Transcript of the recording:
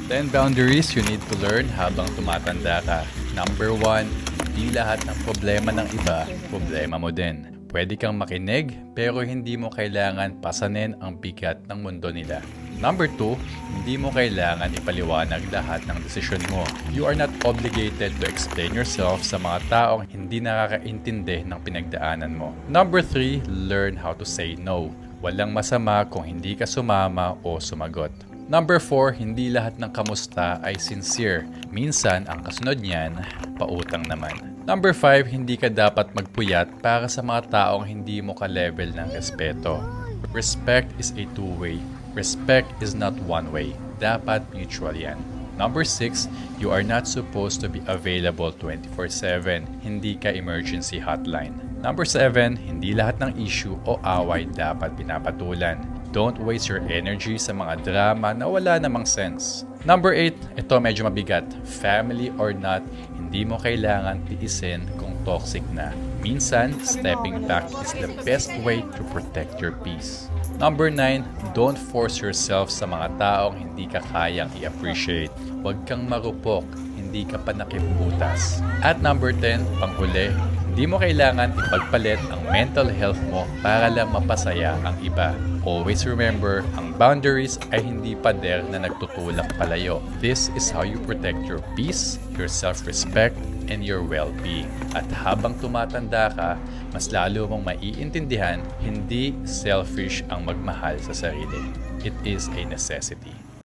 10 boundaries you need to learn habang tumatanda ka. Number 1, hindi lahat ng problema ng iba, problema mo din. Pwede kang makinig pero hindi mo kailangan pasanin ang bigat ng mundo nila. Number 2, hindi mo kailangan ipaliwanag lahat ng desisyon mo. You are not obligated to explain yourself sa mga taong hindi nakakaintindi ng pinagdaanan mo. Number 3, learn how to say no. Walang masama kung hindi ka sumama o sumagot. Number 4, hindi lahat ng kamusta ay sincere. Minsan, ang kasunod niyan, pautang naman. Number 5, hindi ka dapat magpuyat para sa mga taong hindi mo ka-level ng respeto. Respect is a two-way. Respect is not one way. Dapat mutual yan. Number 6, you are not supposed to be available 24/7. Hindi ka emergency hotline. Number 7, hindi lahat ng issue o away dapat pinapatulan. Don't waste your energy sa mga drama na wala namang sense. Number 8, ito medyo mabigat. Family or not, hindi mo kailangan tiisin kung toxic na. Minsan, stepping back is the best way to protect your peace. Number 9, don't force yourself sa mga taong hindi ka kayang i-appreciate. Huwag kang marupok, hindi ka pa nakibutas. At number 10, panghuli, hindi mo kailangan ipagpalit ang mental health mo para lang mapasaya ang iba. Always remember, ang boundaries ay hindi pader na nagtutulak palayo. This is how you protect your peace, your self-respect, and your well-being. At habang tumatanda ka, mas lalo mong maiintindihan, hindi selfish ang magmahal sa sarili. It is a necessity.